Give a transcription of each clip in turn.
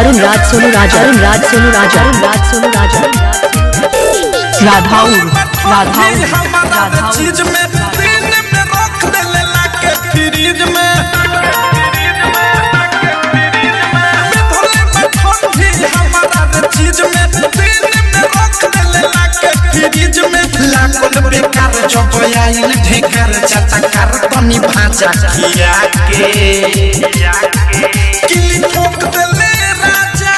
अरुण राज सोनू राजा अरुण राज सोनू राजा अरुण राज सोनू राजा राधाउर राधाउर राधाउर चीज में दिन में रख देले लाके फ्रिज में भोले बैठन भी हमारा चीज में दिन में रख देले लाके फ्रिज में लागल बेकार जब आइल ढेकर चटकार तनी भाजा खिया के किली ठोक देले राजा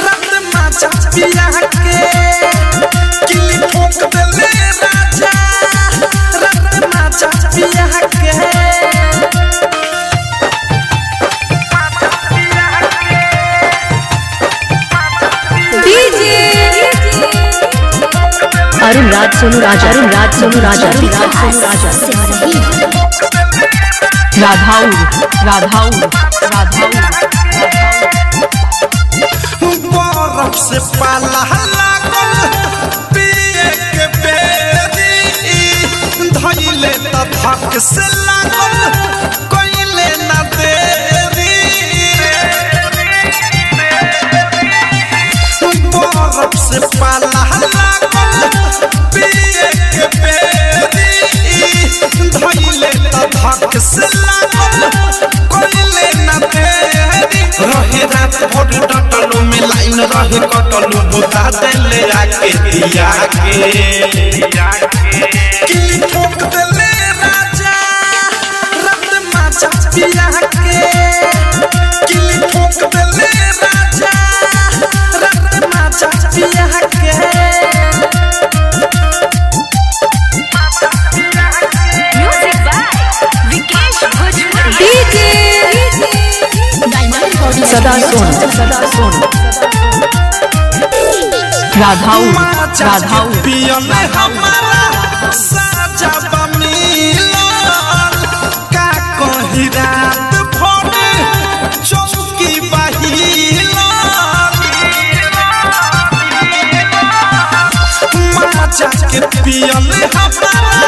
रात माचा पिया के किली ठोक देले राजा रात माचा पिया के अरुण राज सोनू राजा अरुण राज सोनू राजा अरुण राज सोनू राजा राधाउर राधाउर राधाउर बर्फ से पाला लागल पिए के बेरी धइले त धक से लागल कोइले न देरी बर्फ से पाला लागल पिए के बेरी धइले त धक से लागल कोइले न देरी रहे रात भर डटलो में लाइन रहे कटलो बुता देले आके दिया के किली ठोक देले राजा रात माचा पिया के किली ठोक देले राजा रात माचा पिया के music by Vikesh Bhojpuri DJ सदा सोन राधाउर राधाउर पियल हमारा साजा बमिलन का कही रात भर चौकी बहिलन माचा के पियल हमारा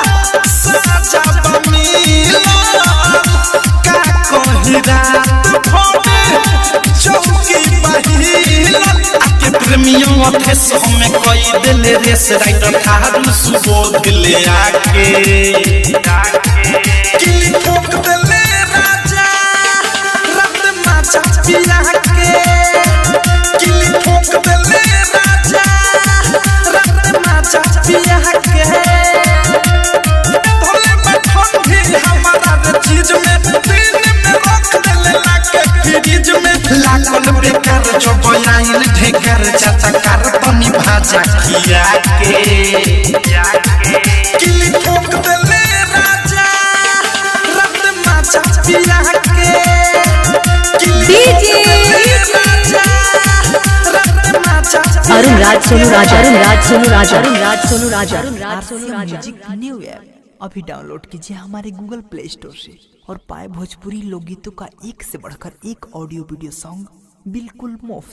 साजा बमिलन का कही रात भर चौकी बहिलन आके प्रेमियों अफेस हमें कोई दिले रेस राइटर थारू सुबोध ले आके किली ठोक देले राजा रात माचा पिया के किली ठोक देले राजा रात माचा पिया के भोले बैठन भी हमारा चीज में दिन में रख देले लाके फ्रिज में लागल बेकार जब आइल ढेकर चटकार तनी भाजा खिया के किली ठोक देले राजा रात माचा पिया के किली ठोक देले राजा रात माचा अरुण राज सोनू राजा अरुण राज सोनू राजा अरुण राज सोनू राजा अरुण राज सोनू राजा म्यूजिक न्यू ऐप अभी डाउनलोड कीजिए हमारे गूगल प्ले स्टोर से और पाए भोजपुरी लोकगीतों का एक से बढ़कर एक ऑडियो वीडियो सॉन्ग बिल्कुल मुफ्त।